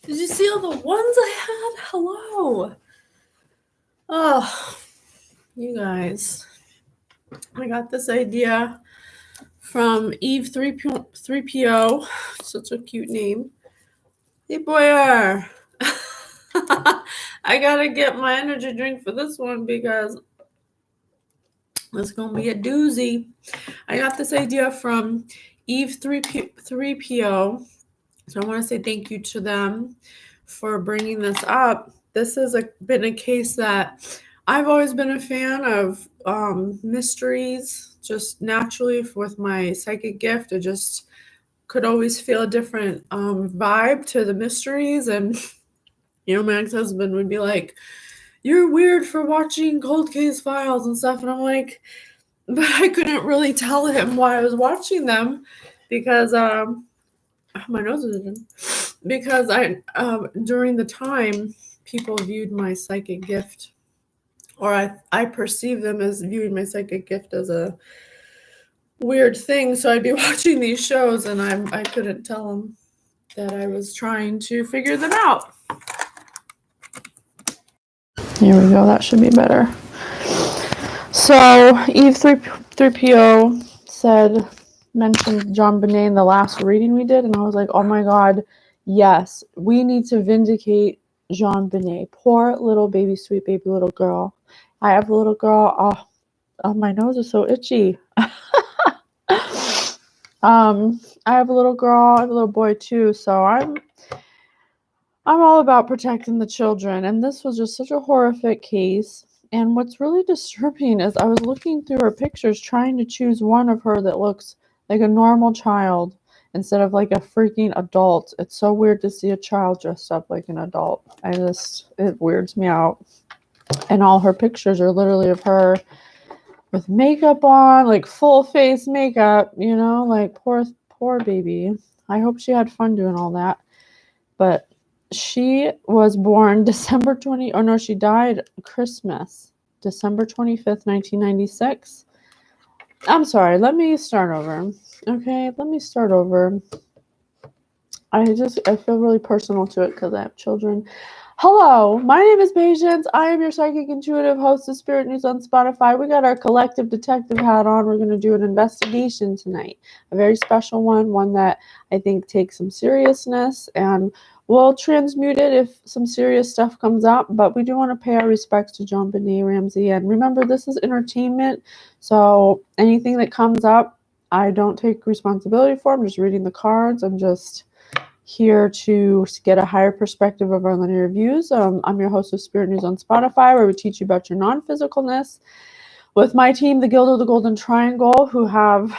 Did you see all the ones I had? Hello. Oh, you guys. I got this idea from Eve 3PO. Such a cute name. Hey, boyer. I gotta get my energy drink for this one because it's gonna be a doozy. I got this idea from Eve 3PO. So I want to say thank you to them for bringing this up. This has been a case that I've always been a fan of mysteries, just naturally with my psychic gift. I just could always feel a different vibe to the mysteries. And, my ex-husband would be like, "You're weird for watching cold case files and stuff." And I'm like, but I couldn't really tell him why I was watching them because my nose is itching. Because during the time, people viewed my psychic gift, or I perceived them as viewing my psychic gift as a weird thing. So I'd be watching these shows, and I couldn't tell them that I was trying to figure them out. Here we go. That should be better. So Eve 3PO mentioned Jon-Benet in the last reading we did, and I was like, oh my God, yes, we need to vindicate Jon-Benet. Poor little baby, sweet baby little girl. I have a little girl. Oh, my nose is so itchy. I have a little girl. I have a little boy too. So I'm all about protecting the children, and this was just such a horrific case. And what's really disturbing is I was looking through her pictures trying to choose one of her that looks like a normal child instead of like a freaking adult. It's so weird to see a child dressed up like an adult. It weirds me out. And all her pictures are literally of her with makeup on, like full face makeup, like poor baby. I hope she had fun doing all that. But she was born she died Christmas, December 25th, 1996. I'm sorry, let me start over. Okay, let me start over. I feel really personal to it because I have children. Hello, my name is Patience. I am your psychic intuitive host of Spirit News on Spotify. We got our collective detective hat on. We're going to do an investigation tonight. A very special one that I think takes some seriousness, and we'll transmute it if some serious stuff comes up. But we do want to pay our respects to Jon-Benet, Ramsey. And remember, this is entertainment. So anything that comes up, I don't take responsibility for. I'm just reading the cards. I'm just here to get a higher perspective of our linear views. I'm your host of Spirit News on Spotify, where we teach you about your non-physicalness with my team, the Guild of the Golden Triangle, who have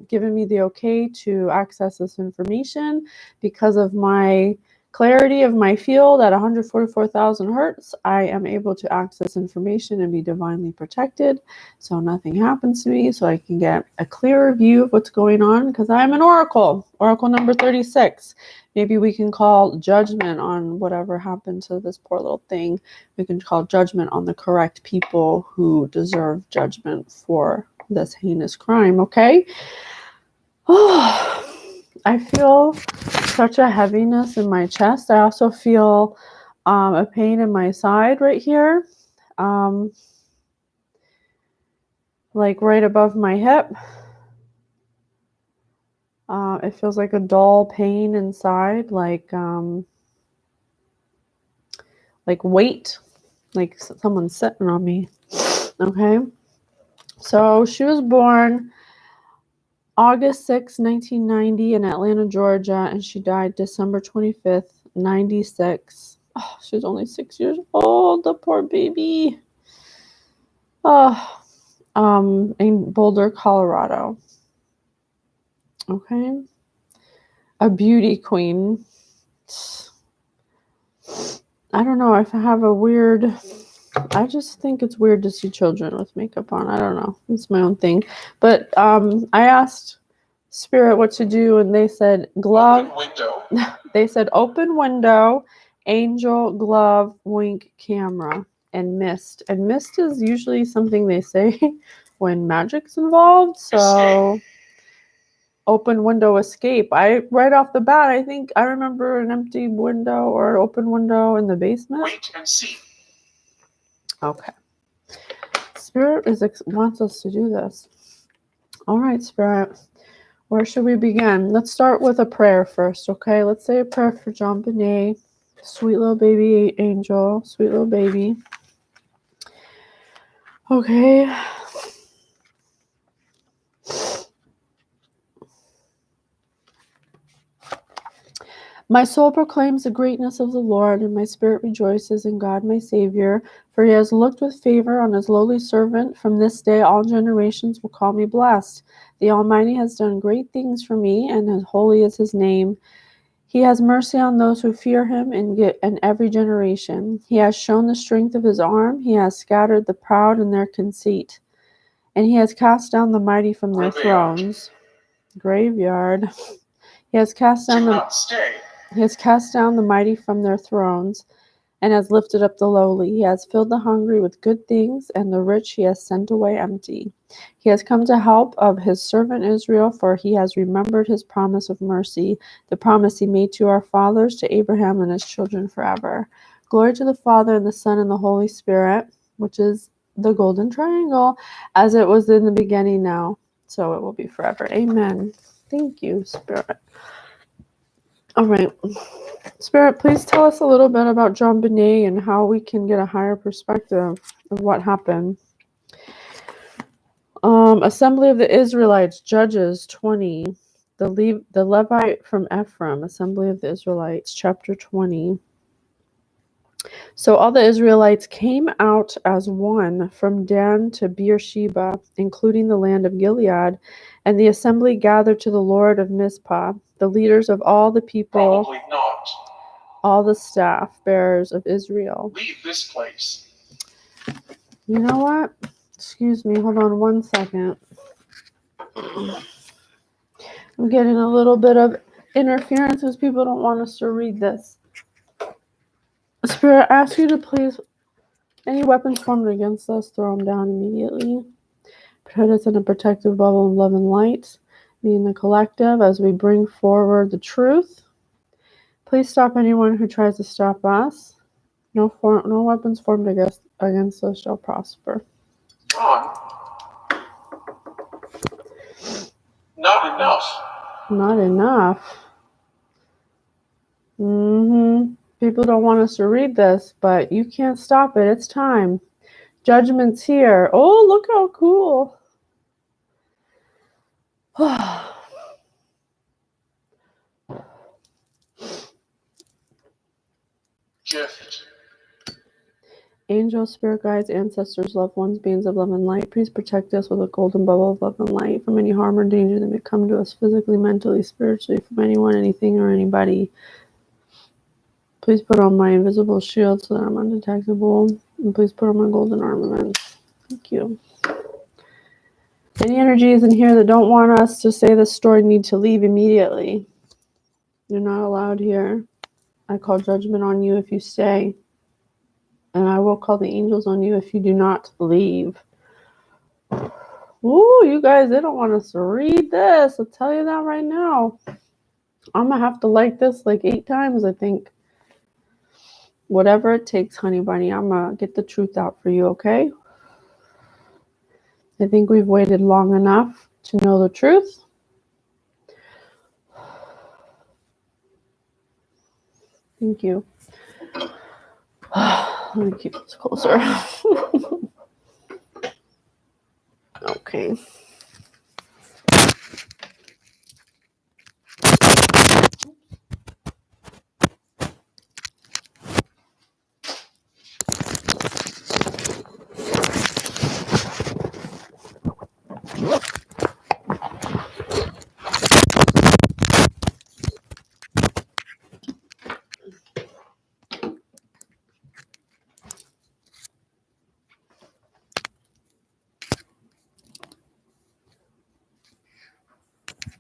given me the okay to access this information because of my clarity of my field at 144,000 hertz. I am able to access information and be divinely protected, so nothing happens to me, so I can get a clearer view of what's going on, because I'm an oracle number 36. Maybe we can call judgment on whatever happened to this poor little thing. We can call judgment on the correct people who deserve judgment for this heinous crime, okay? Oh, I feel such a heaviness in my chest. I also feel a pain in my side right here, like right above my hip. It feels like a dull pain inside, like weight, like someone's sitting on me. Okay, so she was born August 6, 1990 in Atlanta, Georgia, and she died December 25th, 96. Oh, she was only 6 years old, the poor baby. In Boulder, Colorado. Okay. A beauty queen. I don't know if I have I just think it's weird to see children with makeup on. I don't know. It's my own thing. But I asked Spirit what to do, and they said glove. Open window. They said open window, angel, glove, wink, camera, and mist. And mist is usually something they say when magic's involved. So open window escape. Right off the bat, I think I remember an empty window or an open window in the basement. Wait and see. Okay. Spirit wants us to do this. All right, Spirit. Where should we begin? Let's start with a prayer first, okay? Let's say a prayer for Jon-Benet, sweet little baby angel, sweet little baby. Okay. My soul proclaims the greatness of the Lord, and my spirit rejoices in God my Savior, for he has looked with favor on his lowly servant. From this day all generations will call me blessed. The Almighty has done great things for me, and holy is his name. He has mercy on those who fear him in every generation. He has shown the strength of his arm. He has scattered the proud in their conceit, and he has cast down the mighty from their thrones. Graveyard. He has cast down the mighty from their thrones, and has lifted up the lowly. He has filled the hungry with good things, and the rich he has sent away empty. He has come to help of his servant Israel, for he has remembered his promise of mercy, the promise he made to our fathers, to Abraham and his children forever. Glory to the Father, and the Son, and the Holy Spirit, which is the golden triangle, as it was in the beginning, now, so it will be forever. Amen. Thank you, Spirit. All right. Spirit, please tell us a little bit about Jon-Benet and how we can get a higher perspective of what happened. Assembly of the Israelites, Judges 20. The Levite from Ephraim, Assembly of the Israelites, chapter 20. So all the Israelites came out as one from Dan to Beersheba, including the land of Gilead, and the assembly gathered to the Lord of Mizpah, the leaders of all the people, Probably not. all the staff bearers of Israel. Leave this place. You know what? Excuse me, hold on one second. I'm getting a little bit of interference because people don't want us to read this. Spirit, I ask you to please, any weapons formed against us, throw them down immediately. Put us in a protective bubble of love and light, me and the collective, as we bring forward the truth. Please stop anyone who tries to stop us. No weapons formed against us shall prosper. Ron, not enough. Not enough. People don't want us to read this, but you can't stop it. It's time. Judgment's here. Oh, look how cool. Gift. Angels, spirit guides, ancestors, loved ones, beings of love and light, please protect us with a golden bubble of love and light from any harm or danger that may come to us physically, mentally, spiritually, from anyone, anything, or anybody. Please put on my invisible shield so that I'm undetectable, and please put on my golden armaments. Thank you. Any energies in here that don't want us to say this story need to leave immediately. You're not allowed here. I call judgment on you if you stay. And I will call the angels on you if you do not leave. Ooh, you guys, they don't want us to read this. I'll tell you that right now. I'm going to have to like this like 8 times, I think. Whatever it takes, honey bunny. I'm going to get the truth out for you, okay? I think we've waited long enough to know the truth. Thank you. Let me keep this closer. Okay.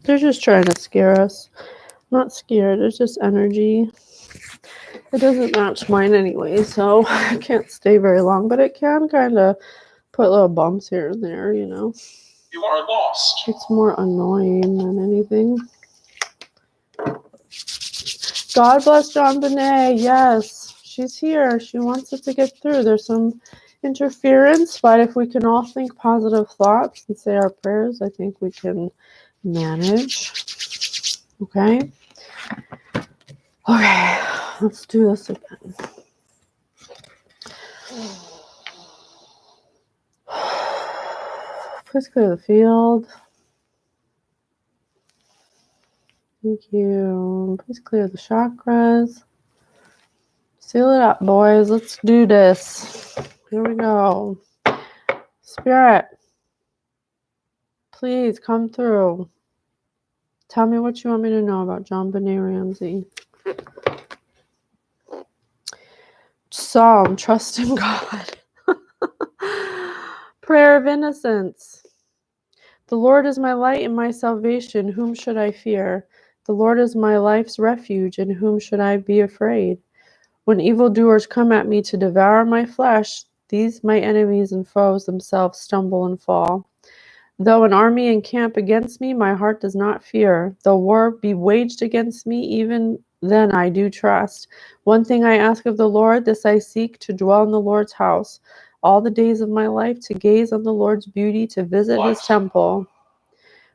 They're just trying to scare us. I'm not scared. It's just energy. It doesn't match mine anyway, so I can't stay very long. But it can kind of put little bumps here and there, you know. You are lost. It's more annoying than anything. God bless Jon-Benet. Yes, she's here. She wants it to get through. There's some interference, but if we can all think positive thoughts and say our prayers, I think we can manage. Okay? Okay, let's do this again. Please clear the field. Thank you. Please clear the chakras. Seal it up, boys. Let's do this. Here we go. Spirit, please come through. Tell me what you want me to know about Jon-Benet Ramsey. Psalm, trust in God. Prayer of innocence. The Lord is my light and my salvation. Whom should I fear? The Lord is my life's refuge. In whom should I be afraid? When evildoers come at me to devour my flesh, these my enemies and foes themselves stumble and fall. Though an army encamp against me, my heart does not fear. Though war be waged against me, even then I do trust. One thing I ask of the Lord, this I seek, to dwell in the Lord's house all the days of my life, to gaze on the Lord's beauty, to visit his temple.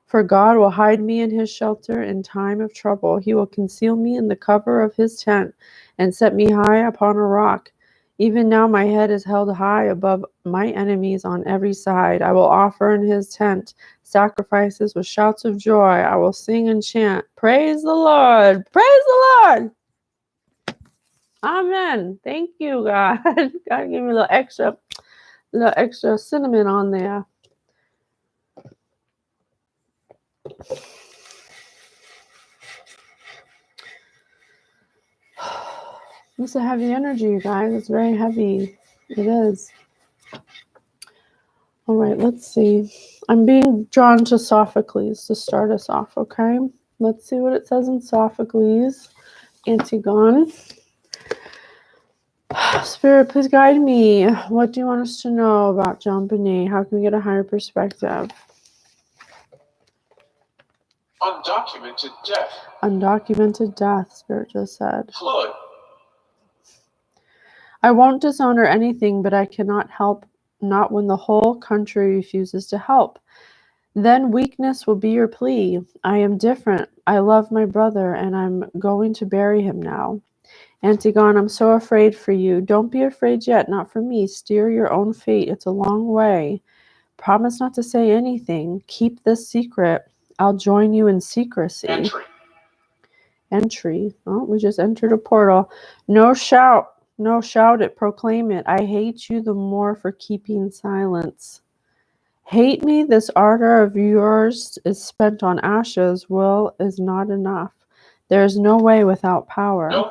For God will hide me in his shelter in time of trouble. He will conceal me in the cover of his tent and set me high upon a rock. Even now my head is held high above my enemies on every side. I will offer in his tent sacrifices with shouts of joy. I will sing and chant. Praise the Lord. Praise the Lord. Amen. Thank you, God. God, give me a little extra cinnamon on there. It's a heavy energy, you guys. It's very heavy. It is. All right, let's see. I'm being drawn to Sophocles to start us off, okay? Let's see what it says in Sophocles. Antigone. Spirit, please guide me. What do you want us to know about Jon-Benet? How can we get a higher perspective? Undocumented death. Undocumented death, Spirit just said. Flood. I won't dishonor anything, but I cannot help, not when the whole country refuses to help. Then weakness will be your plea. I am different. I love my brother, and I'm going to bury him now. Antigone, I'm so afraid for you. Don't be afraid yet, not for me. Steer your own fate. It's a long way. Promise not to say anything. Keep this secret. I'll join you in secrecy. Entry. Oh, we just entered a portal. No, shout it, proclaim it. I hate you the more for keeping silence. Hate me, this ardor of yours is spent on ashes. Will is not enough. There is no way without power. Nope.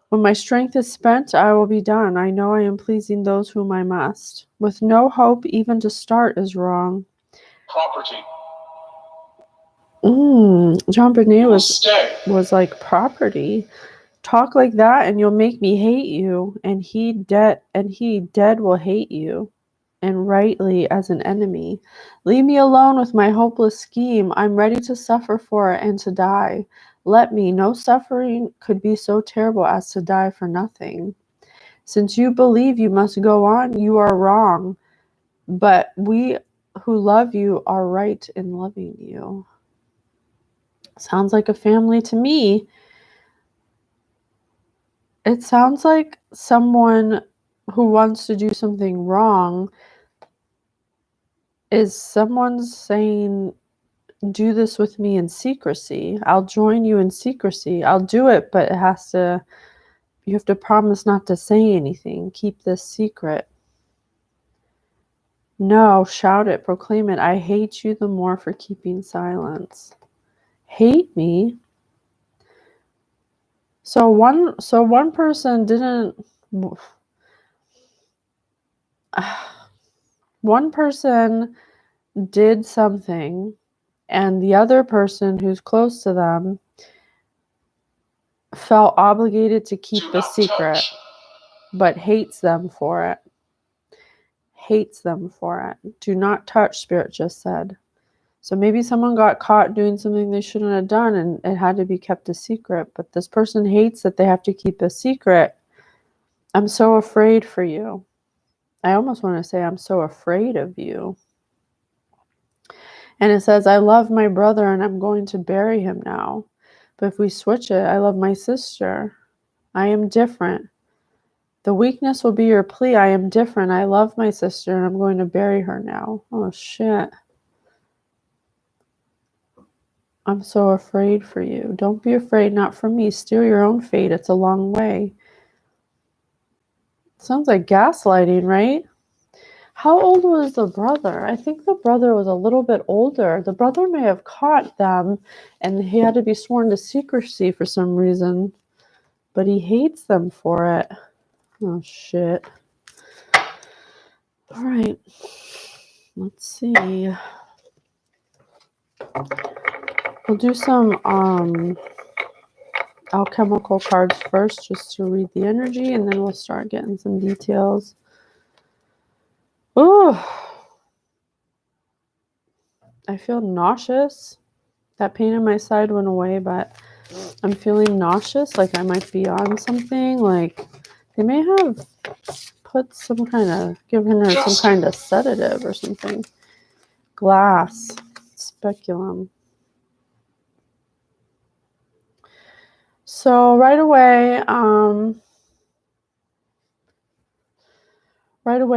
When my strength is spent, I will be done. I know I am pleasing those whom I must. With no hope even to start is wrong. Property. Jon-Benet was like property. Talk like that and you'll make me hate you, and he dead will hate you, and rightly as an enemy. Leave me alone with my hopeless scheme. I'm ready to suffer for it and to die. Let me. No suffering could be so terrible as to die for nothing. Since you believe you must go on, you are wrong. But we who love you are right in loving you. Sounds like a family to me. It sounds like someone who wants to do something wrong is someone saying, do this with me in secrecy. I'll join you in secrecy. I'll do it, but you have to promise not to say anything. Keep this secret. No, shout it, proclaim it. I hate you the more for keeping silence. Hate me? So one person didn't. One person did something, and the other person who's close to them felt obligated to keep the secret, but hates them for it. hates them for it. Do not touch, Spirit just said. So maybe someone got caught doing something they shouldn't have done and it had to be kept a secret, but this person hates that they have to keep a secret. I'm so afraid for you. I almost want to say I'm so afraid of you. And it says, I love my brother and I'm going to bury him now. But if we switch it, I love my sister. I am different. The weakness will be your plea. I am different. I love my sister and I'm going to bury her now. Oh, shit. I'm so afraid for you. Don't be afraid, not for me. Steer your own fate. It's a long way. Sounds like gaslighting, right? How old was the brother? I think the brother was a little bit older. The brother may have caught them and he had to be sworn to secrecy for some reason. But he hates them for it. Oh, shit. All right. Let's see. We'll do some alchemical cards first just to read the energy, and then we'll start getting some details. Oh, I feel nauseous. That pain in my side went away, but I'm feeling nauseous, like I might be on something. Like they may have put some kind of, given her some kind of sedative or something. Glass, speculum. So right away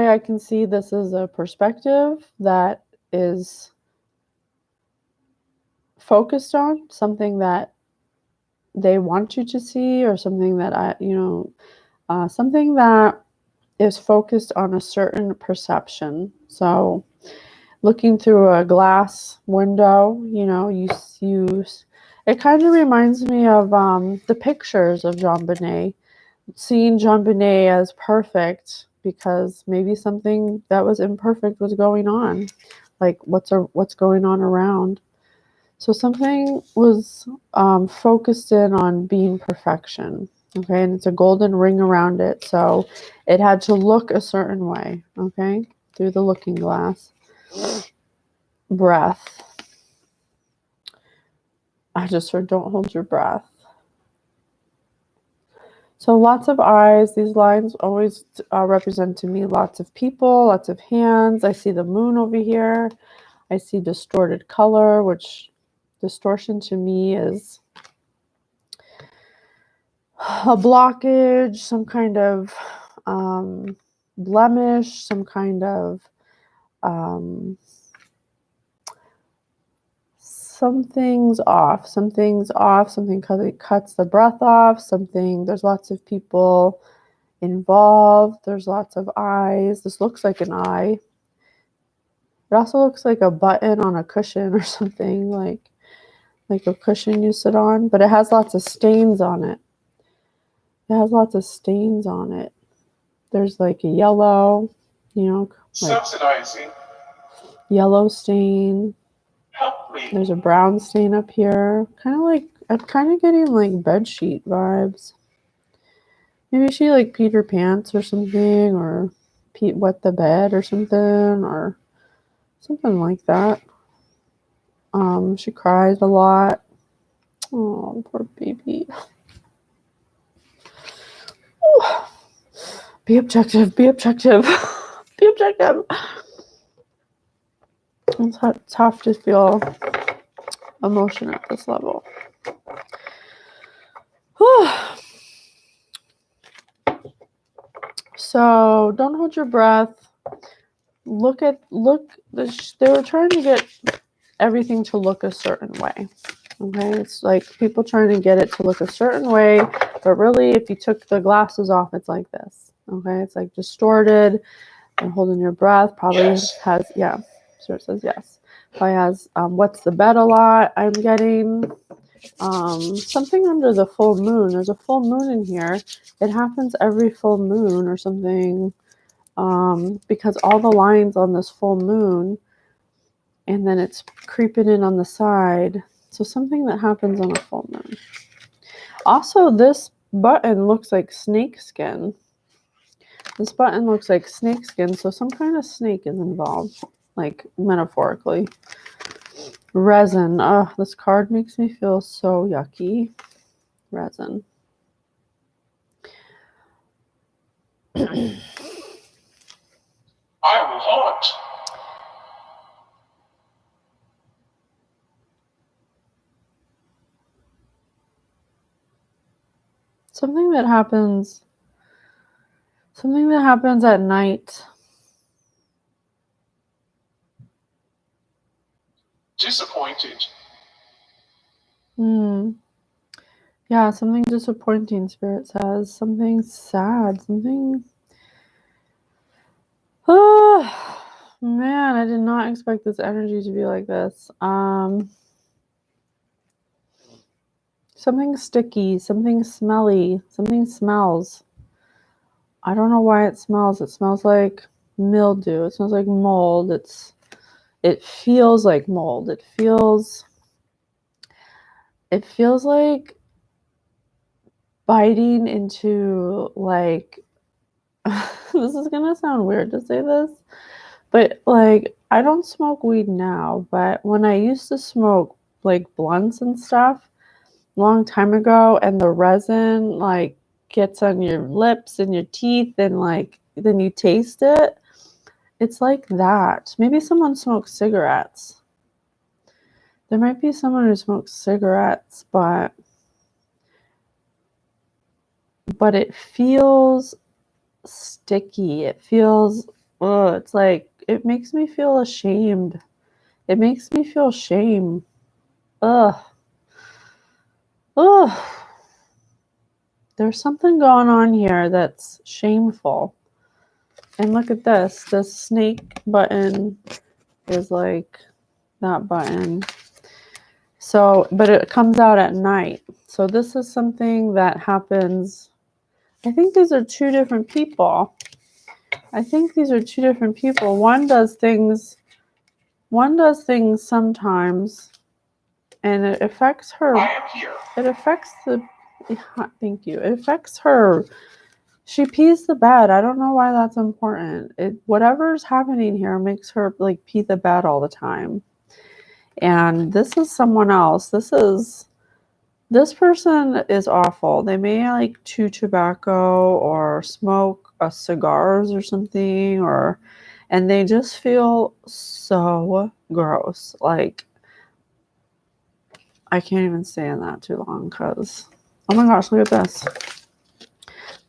I can see this is a perspective that is focused on something that they want you to see, or something that something that is focused on a certain perception. So looking through a glass window, it kind of reminds me of the pictures of Jon-Benet, seeing Jon-Benet as perfect because maybe something that was imperfect was going on, like what's going on around. So something was focused in on being perfection, okay? And it's a golden ring around it, so it had to look a certain way, okay? Through the looking glass. Breath. I just heard, don't hold your breath. So lots of eyes. These lines always represent to me lots of people, lots of hands. I see the moon over here. I see distorted color, which distortion to me is a blockage, some kind of blemish, some kind of something's off, something cuts the breath off, there's lots of people involved, there's lots of eyes. This looks like an eye. It also looks like a button on a cushion or something, like a cushion you sit on, but it has lots of stains on it. There's like a yellow, like Subsidizing. Yellow stain. Help me. There's a brown stain up here. I'm kind of getting like bedsheet vibes. Maybe she like peed her pants or something, or wet the bed or something like that. She cried a lot. Oh, poor baby. Ooh. Be objective. Be objective. Be objective. It's tough to feel emotion at this level. So don't hold your breath. They were trying to get everything to look a certain way. Okay, it's like people trying to get it to look a certain way, but really if you took the glasses off, it's like this. Okay, it's like distorted and holding your breath. Probably has, so it says yes. Probably has what's the bed a lot. I'm getting something under the full moon. There's a full moon in here. It happens every full moon or something, because all the lines on this full moon, and then it's creeping in on the side. So something that happens on a full moon. Also, this button looks like snake skin. This button looks like snakeskin, so some kind of snake is involved, like metaphorically. Resin. Ugh, this card makes me feel so yucky. Resin. I will haunt. Something that happens at night. Disappointed. Yeah, something disappointing, Spirit says. Something sad. Something. Oh, man, I did not expect this energy to be like this. Something sticky, something smelly, something smells. I don't know why it smells. It smells like mildew. It smells like mold. It feels like mold. It feels like biting into like this is gonna sound weird to say this, but like I don't smoke weed now, but when I used to smoke like blunts and stuff long time ago, and the resin like gets on your lips and your teeth, and like then you taste it, it's like that. Maybe someone smokes cigarettes. There might be someone who smokes cigarettes, but it feels sticky. It feels, it's like, it makes me feel ashamed. It makes me feel shame. Ugh. Ugh. There's something going on here that's shameful. And look at this. This snake button is like that button. So, but it comes out at night. So this is something that happens. I think these are two different people. One does things sometimes, and it affects her. I am here. It affects thank you. It affects her. She pees the bed. I don't know why that's important. Whatever's happening here makes her like pee the bed all the time. And this is someone else. This person is awful. They may like chew tobacco or smoke cigars or something, and they just feel so gross. Like, I can't even stay in that too long because, oh my gosh, look at this.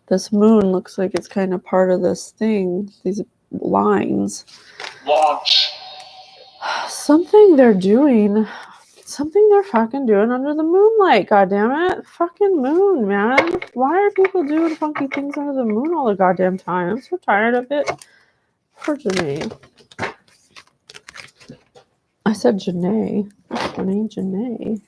This moon looks like it's kind of part of this thing, these lines. Launch. Something they're doing. Something they're fucking doing under the moonlight, goddammit. Fucking moon, man. Why are people doing funky things under the moon all the goddamn time? I'm so tired of it. Poor Janae. I said Janae. Janae.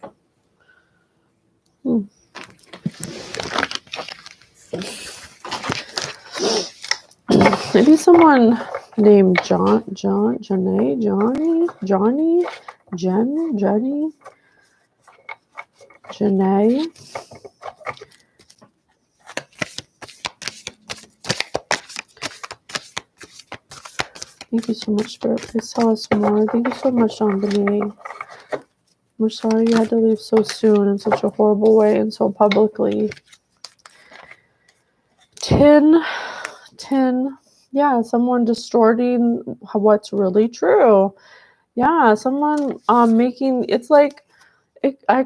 Maybe someone named Johnny, Janae. Thank you so much, Spirit. Please tell us more. Thank you so much, Jon-Benet. We're sorry you had to leave so soon in such a horrible way and so publicly. Tin. Yeah, someone distorting what's really true. Yeah, someone making, it's like,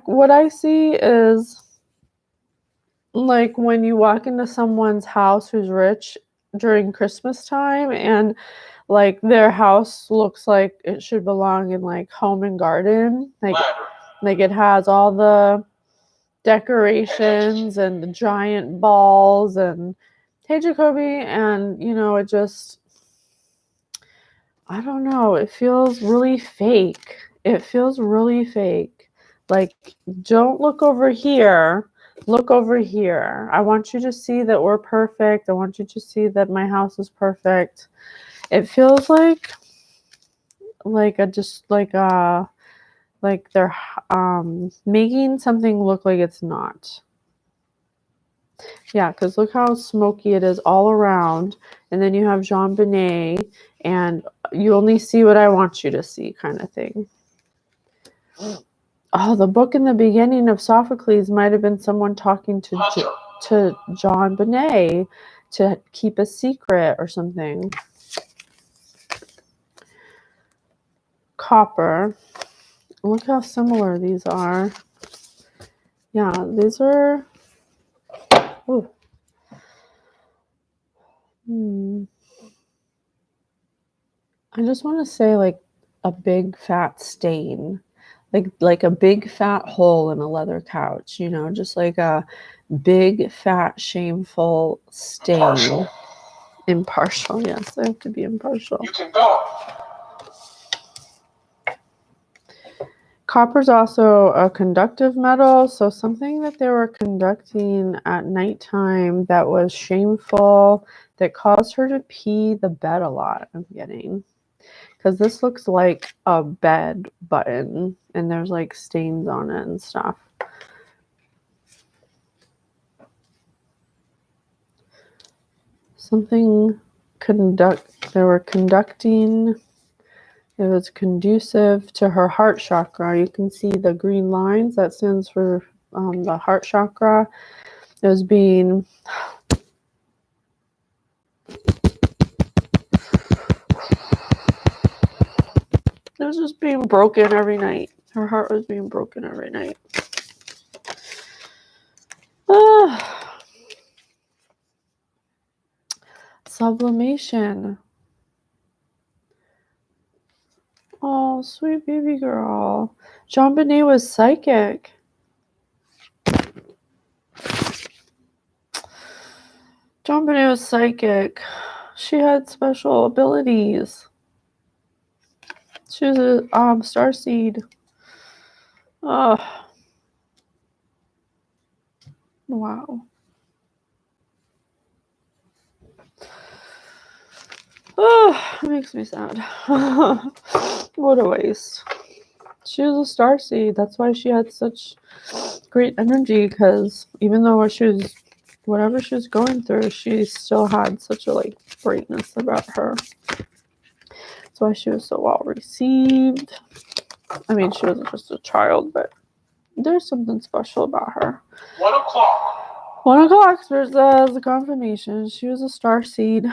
what I see is like when you walk into someone's house who's rich during Christmas time, and like their house looks like it should belong in like Home and Garden, like it has all the decorations and the giant balls, and hey Jacoby, and it just, I don't know, it feels really fake. Like, don't look over here. Look over here. I want you to see that we're perfect. I want you to see that my house is perfect. It feels like they're making something look like it's not. Yeah, because look how smoky it is all around. And then you have Jon-Benet, and you only see what I want you to see, kind of thing. Oh, the book in the beginning of Sophocles might have been someone talking to Jon-Benet to keep a secret or something. Copper. Look how similar these are. Yeah, these are... Ooh. I just want to say like a big fat stain. Like a big fat hole in a leather couch, you know, just like a big fat shameful stain. Impartial, yes, I have to be impartial. You can go. Copper's also a conductive metal, so something that they were conducting at nighttime that was shameful, that caused her to pee the bed a lot, I'm getting. Because this looks like a bed button, and there's like stains on it and stuff. Something they were conducting. It was conducive to her heart chakra. You can see the green lines. That stands for the heart chakra. It was being... It was just being broken every night. Her heart was being broken every night. Sublimation. Oh, sweet baby girl. Jon-Benet was psychic. Jon-Benet was psychic. She had special abilities. She was a starseed. Oh. Wow. Oh, it makes me sad. What a waste. She was a starseed. That's why she had such great energy, because even though whatever she was going through, she still had such a like brightness about her. That's why she was so well received. I mean, she wasn't just a child, but there's something special about her. 1 o'clock. 1 o'clock, there's the confirmation. She was a starseed.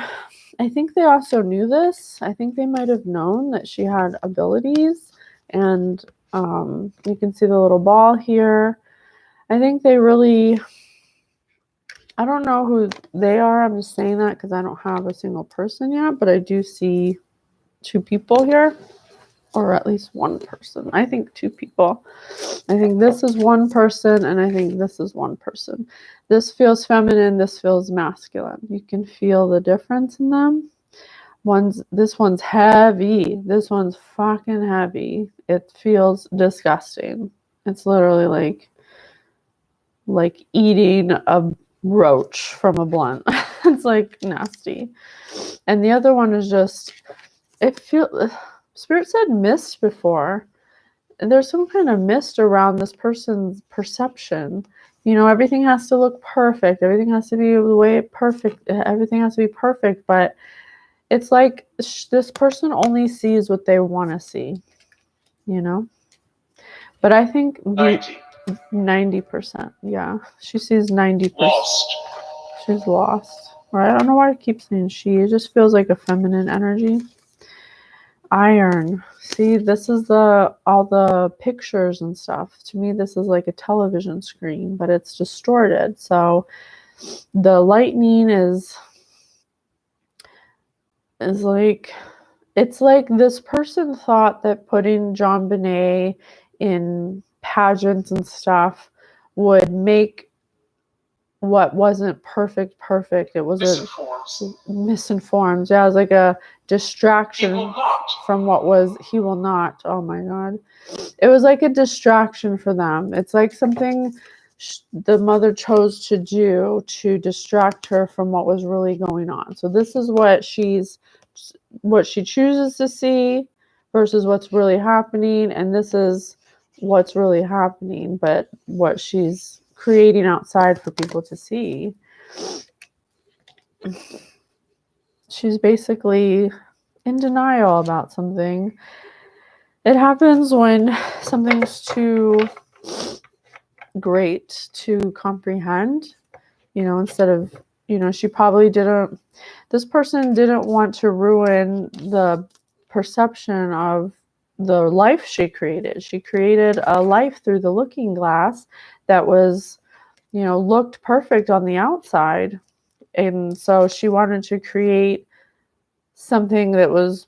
I think they also knew this. I think they might have known that she had abilities. And you can see the little ball here. I think they really... I don't know who they are. I'm just saying that because I don't have a single person yet. But I do see 2 people here. Or at least 1 person. I think 2 people. I think this is 1 person, and I think this is 1 person. This feels feminine. This feels masculine. You can feel the difference in them. This one's heavy. This one's fucking heavy. It feels disgusting. It's literally like eating a roach from a blunt. It's like nasty. And the other one is just... Spirit said mist before. There's some kind of mist around this person's perception. You know, everything has to look perfect. Everything has to be the way perfect. Everything has to be perfect. But it's like this person only sees what they want to see. You know? But I think 90%. Yeah. She sees 90%. Lost. She's lost. Or I don't know why I keep saying she. It just feels like a feminine energy. Iron. See, this is all the pictures and stuff. To me, this is like a television screen, but it's distorted. So the lightning is like, it's like this person thought that putting Jon-Benet in pageants and stuff would make what wasn't perfect. It was misinformed. Yeah, it was like a distraction from what was. He will not. Oh my God. It was like a distraction for them. It's like something the mother chose to do to distract her from what was really going on. So this is what she chooses to see versus what's really happening, and this is what's really happening, but what she's creating outside for people to see. She's basically in denial about something. It happens when something's too great to comprehend, instead of, she probably this person didn't want to ruin the perception of the life she created. She created a life through the looking glass that was, looked perfect on the outside. And so she wanted to create something that was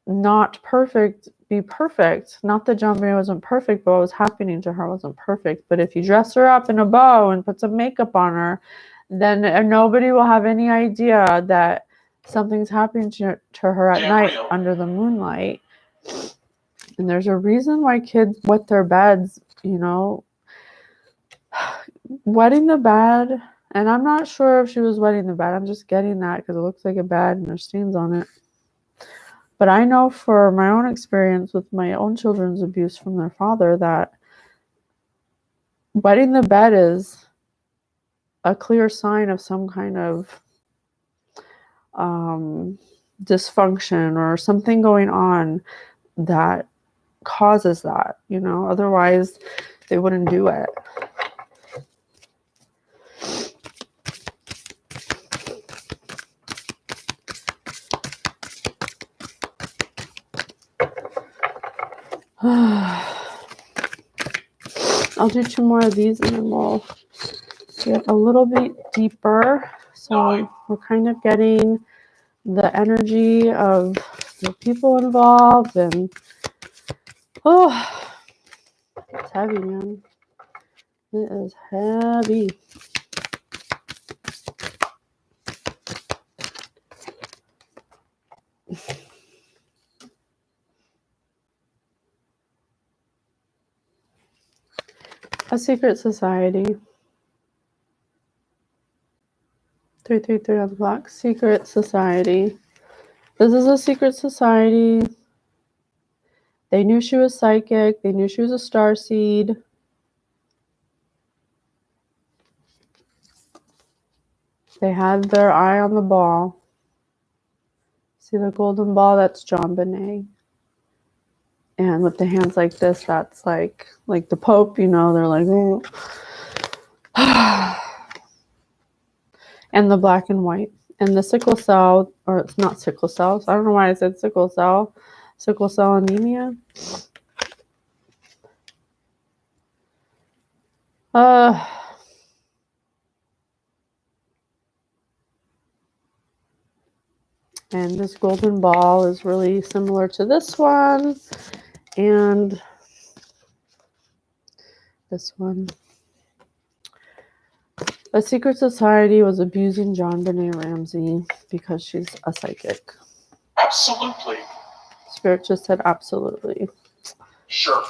not perfect be perfect. Not that Jon-Benet wasn't perfect, but what was happening to her wasn't perfect. But if you dress her up in a bow and put some makeup on her, then nobody will have any idea that something's happening to her at night under the moonlight. And there's a reason why kids wet their beds, wetting the bed. And I'm not sure if she was wetting the bed. I'm just getting that because it looks like a bed and there's stains on it. But I know for my own experience with my own children's abuse from their father that wetting the bed is a clear sign of some kind of dysfunction or something going on that causes that, otherwise they wouldn't do it. I'll do 2 more of these and then we'll get a little bit deeper. So we're kind of getting the energy of the people involved, and it's heavy, man. It is heavy. A secret society. 333 on the block. Secret society. This is a secret society. They knew she was psychic. They knew she was a starseed. They had their eye on the ball. See the golden ball? That's Jon-Benet. And with the hands like this, that's like the Pope, they're like, oh. And the black and white. And the sickle cell, or it's not sickle cell, so I don't know why I said sickle cell anemia. And this golden ball is really similar to this one. And this one. A secret society was abusing Jon-Benet Ramsey because she's a psychic. Absolutely. Spirit just said absolutely. Sure.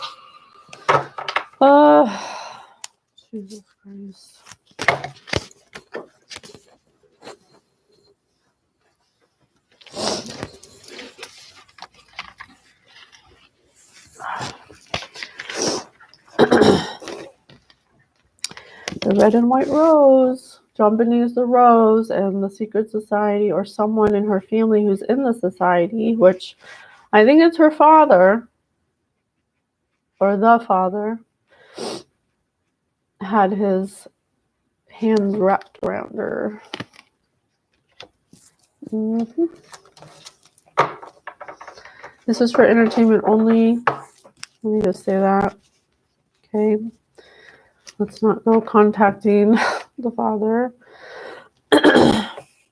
Jesus Christ. The red and white rose. Jon-Benet is the rose, and the secret society, or someone in her family who's in the society, which I think it's her father, or the father, had his hands wrapped around her. This is for entertainment only. Let me just say that. Okay. Let's not go contacting the father.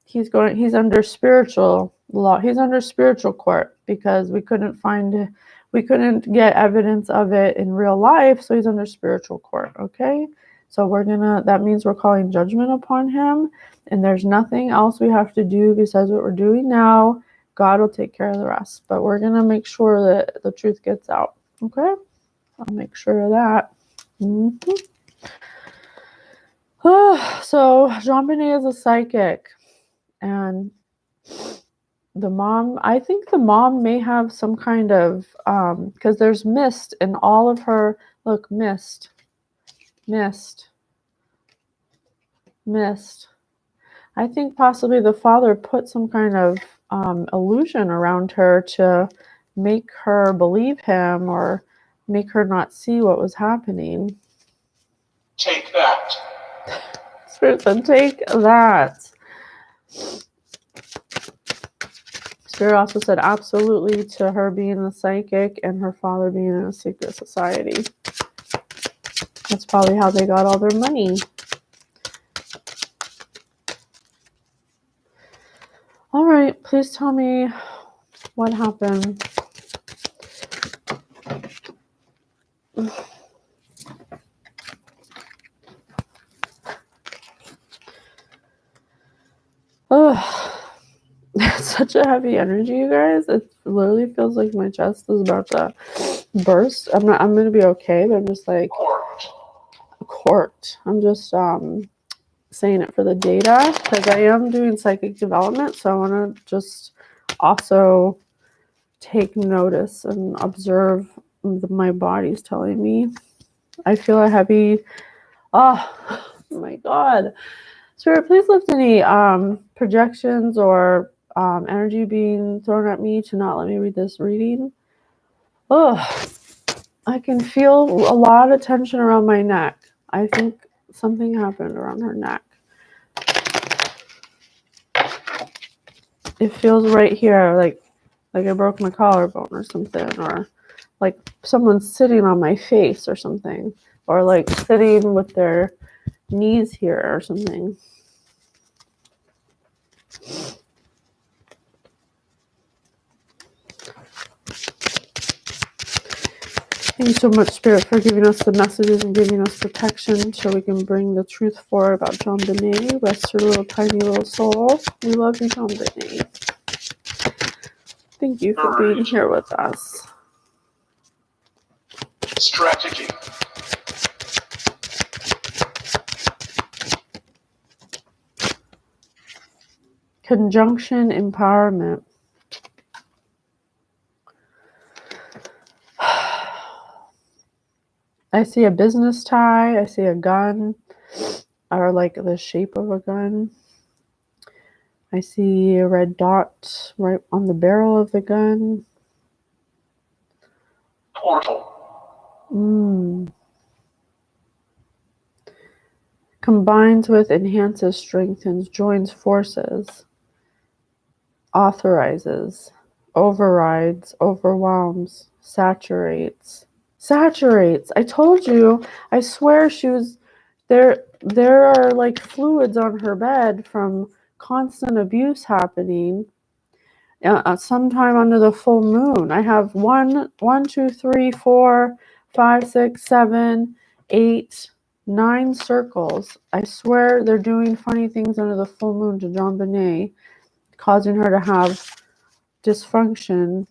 He's under spiritual law. He's under spiritual court because we couldn't get evidence of it in real life. So he's under spiritual court. Okay. So that means we're calling judgment upon him, and there's nothing else we have to do besides what we're doing now. God will take care of the rest, but we're going to make sure that the truth gets out. Okay. I'll make sure of that. So Jon-Benet is a psychic, and I think the mom may have some kind of, because there's mist in all of her, look, mist. missed. I think possibly the father put some kind of illusion around her to make her believe him or make her not see what was happening. Take that. Spirit said, take that. Spirit also said absolutely to her being a psychic and her father being in a secret society. That's probably how they got all their money. All right, please tell me what happened. Oh, that's such a heavy energy, you guys. It literally feels like my chest is about to burst. I'm gonna be okay, but I'm just like corked. I'm just saying it for the data because I am doing psychic development, so I want to just also take notice and observe my body's telling me. I feel a heavy. Oh my God. Spirit, please lift any projections or energy being thrown at me to not let me read this reading. Oh, I can feel a lot of tension around my neck. I think something happened around her neck. It feels right here, like I broke my collarbone or something, or like someone's sitting on my face or something, or like sitting with their knees here or something. Thank you so much, Spirit, for giving us the messages and giving us protection so we can bring the truth forward about Jon-Benet. Rest your little tiny little soul. We love you, Jon-Benet. Thank you for being here with us. Strategy. Conjunction empowerment. I see a business tie. I see a gun, or like the shape of a gun. I see a red dot right on the barrel of the gun. Portal. Combines with, enhances, strengthens, joins forces, authorizes, overrides, overwhelms, saturates. Saturates. I told you. I swear she was there. There are like fluids on her bed from constant abuse happening. Sometime under the full moon. I have 1, 2, 3, 4, 5, 6, 7, 8, 9 circles. I swear they're doing funny things under the full moon to Jon-Benet, causing her to have dysfunction.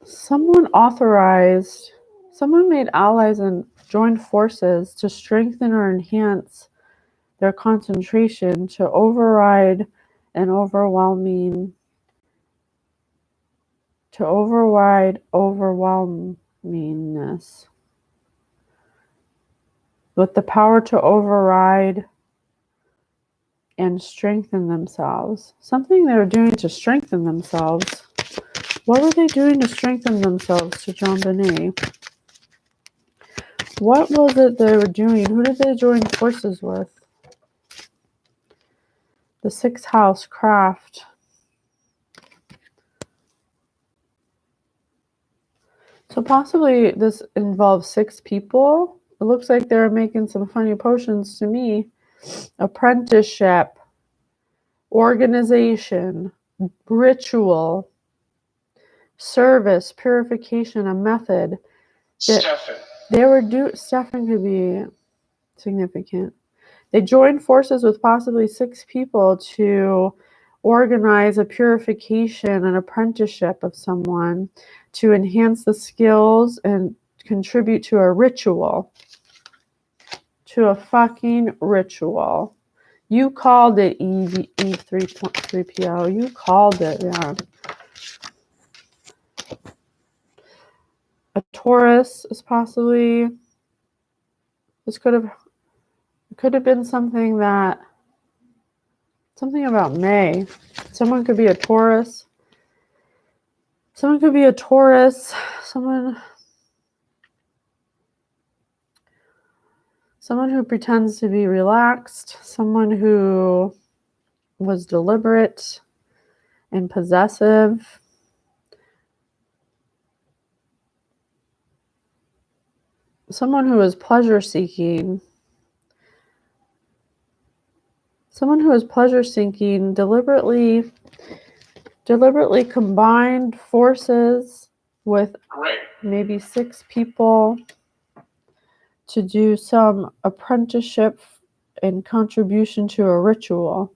Someone made allies and joined forces to strengthen or enhance their concentration, to override an overwhelmingness, with the power to override and strengthen themselves. Something they were doing to strengthen themselves. What were they doing to strengthen themselves to Jon-Benet? What was it they were doing? Who did they join forces with? The 6th house, craft. So possibly this involves 6 people. It looks like they're making some funny potions to me. Apprenticeship, organization, ritual, service, purification, a method. Stefan. Stefan could be significant. They joined forces with possibly 6 people to organize a purification, an apprenticeship of someone to enhance the skills and contribute to a ritual. To a fucking ritual. You called it, Eve 3.3PO. You called it, yeah. A Taurus is possibly This could have been something about May. Someone could be a Taurus. Someone could be a Taurus. Someone who pretends to be relaxed. Someone who was deliberate and possessive. Someone who is pleasure seeking. Someone who is pleasure seeking deliberately combined forces with maybe 6 people to do some apprenticeship and contribution to a ritual,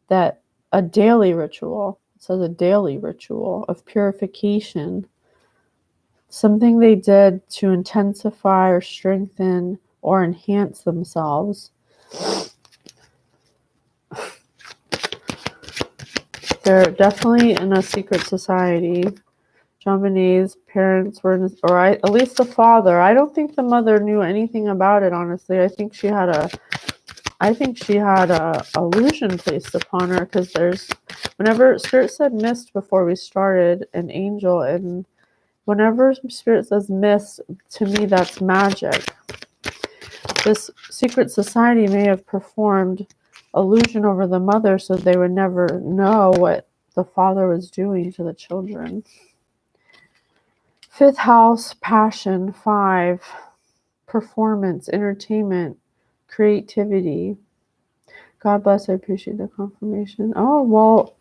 a daily ritual. It says a daily ritual of purification. Something they did to intensify or strengthen or enhance themselves. They're definitely in a secret society. Jon-Benet's parents were, at least the father. I don't think the mother knew anything about it, honestly. I think she had a illusion placed upon her, because whenever Spirit said mist before we started, an angel, and whenever Spirit says mist, to me that's magic. This secret society may have performed illusion over the mother so they would never know what the father was doing to the children. 5th house, passion. 5, performance, entertainment, creativity. God bless, I appreciate the confirmation. Oh, well,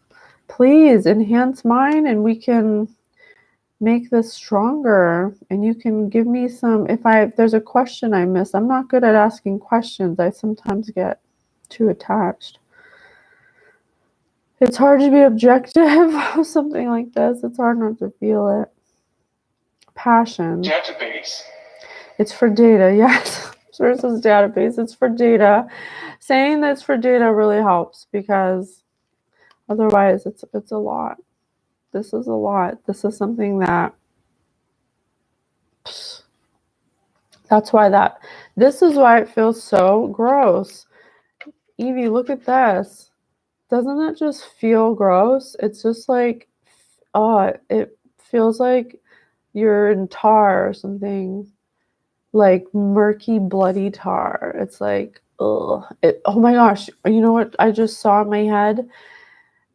please enhance mine and we can make this stronger. And you can give me some, if there's a question I missed. I'm not good at asking questions. I sometimes get too attached. It's hard to be objective with something like this. It's hard not to feel it. Passion. Database. It's for data, yes. Versus database, it's for data. Saying that's for data really helps, because otherwise it's a lot. This is a lot. This is something this is why it feels so gross. Evie, look at this. Doesn't it just feel gross? It's just like, it feels like you're in tar or something, like murky, bloody tar. It's like, ugh. Oh my gosh. You know what I just saw in my head?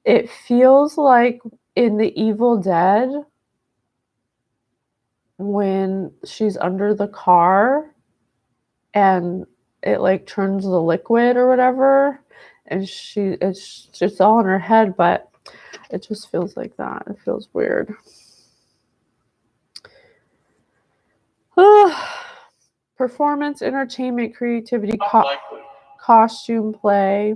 It feels like in The Evil Dead, when she's under the car and it like turns the liquid or whatever, and it's just all in her head, but it just feels like that. It feels weird. Performance, entertainment, creativity, costume play,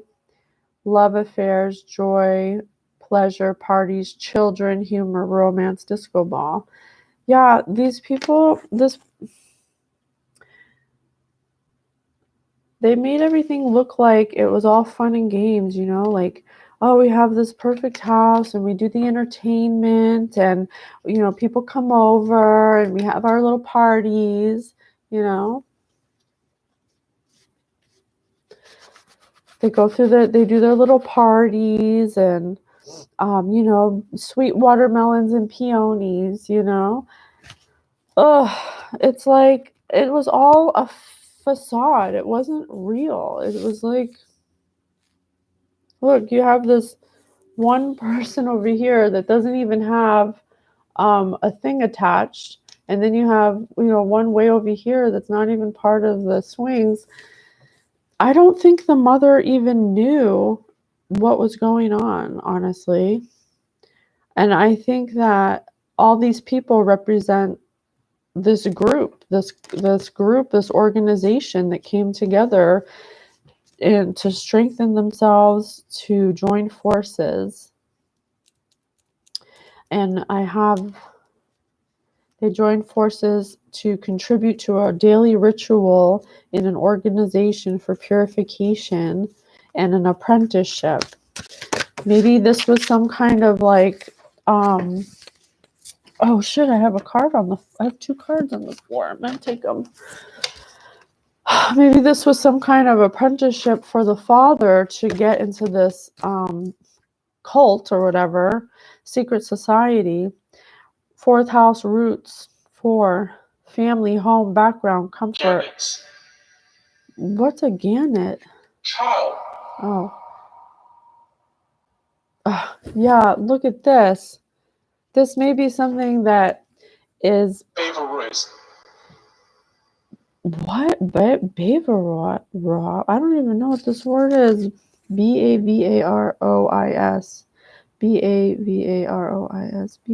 love affairs, joy, pleasure, parties, children, humor, romance, disco ball. Yeah, these people, they made everything look like it was all fun and games, like, oh, we have this perfect house and we do the entertainment and, people come over and we have our little parties, They do their little parties and, sweet watermelons and peonies, It's like, it was all a facade. It wasn't real. It was like, look, you have this one person over here that doesn't even have a thing attached. And then you have, one way over here that's not even part of the swings. I don't think the mother even knew what was going on, honestly. And I think that all these people represent this group, this organization that came together and to strengthen themselves, to join forces. And they joined forces to contribute to a daily ritual in an organization for purification and an apprenticeship. Maybe this was some kind of like, oh shit, I have 2 cards on the floor. I'm gonna take them. maybe this was some kind of apprenticeship for the father to get into this cult or whatever, secret society. Fourth house roots for family, home, background, comfort. Gannets. What's a gannet? Child. Oh. Yeah, look at this. This may be something that is Favorism. what? Bavarot? I don't even know what this word is. Bavarois. Bavarois. Bavarois.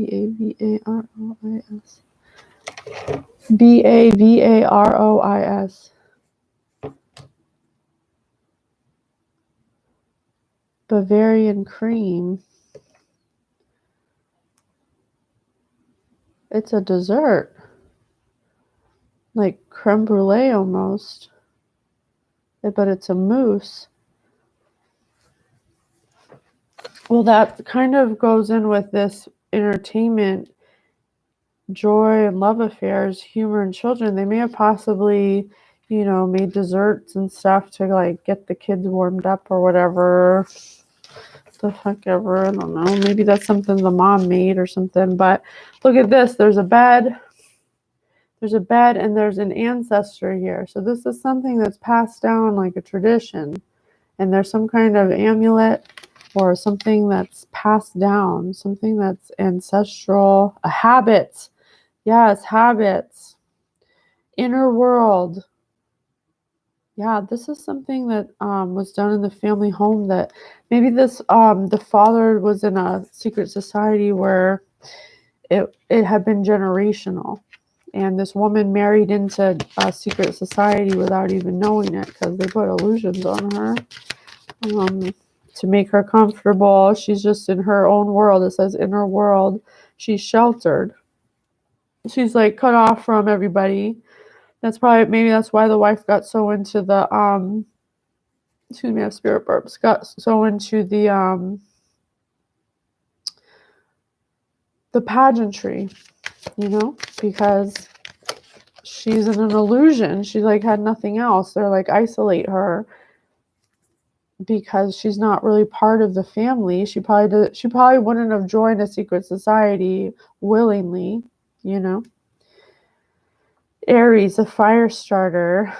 Bavarois. Bavarian cream. It's a dessert. Like creme brulee almost. But it's a mousse. Well, that kind of goes in with this entertainment, joy and love affairs, humor and children. They may have possibly, made desserts and stuff to like get the kids warmed up or whatever. The fuck ever. I don't know. Maybe that's something the mom made or something. But look at this. There's a bed. There's a bed and there's an ancestor here. So this is something that's passed down like a tradition. And there's some kind of amulet or something that's passed down, something that's ancestral, a habit. Yes, habits. Inner world. Yeah, this is something that was done in the family home that maybe this the father was in a secret society where it had been generational. And this woman married into a secret society without even knowing it because they put illusions on her to make her comfortable. She's just in her own world. It says inner world. She's sheltered. She's like cut off from everybody. Maybe that's why the wife got so into the excuse me, I have spirit burps. Got so into the pageantry, because she's in an illusion. She like had nothing else. They're like isolate her because she's not really part of the family. She probably wouldn't have joined a secret society willingly, Aries, a fire starter.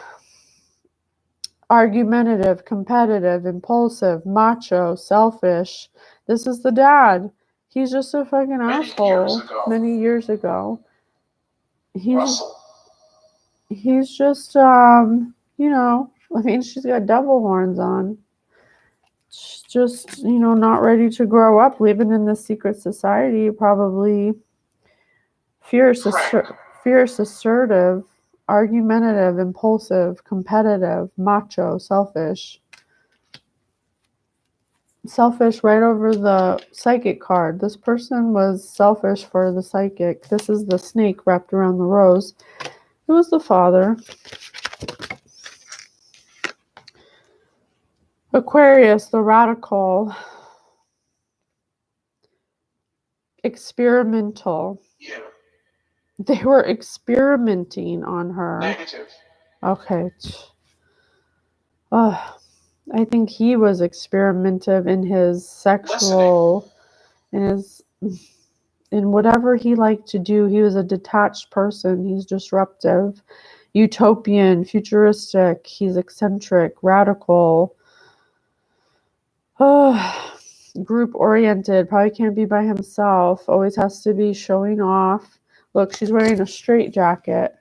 Argumentative, competitive, impulsive, macho, selfish. This is the dad. He's just a fucking asshole. Many years ago. He's just, she's got devil horns on. She's just, not ready to grow up, living in this secret society, probably fierce, assertive, argumentative, impulsive, competitive, macho, selfish. Selfish right over the psychic card. This person was selfish for the psychic. This is the snake wrapped around the rose. It was the father. Aquarius, the radical. Experimental. Yeah. They were experimenting on her. Negative. Okay. I think he was experimentative in his sexual, in whatever he liked to do. He was a detached person. He's disruptive, utopian, futuristic. He's eccentric, radical, group oriented. Probably can't be by himself. Always has to be showing off. Look, she's wearing a straitjacket.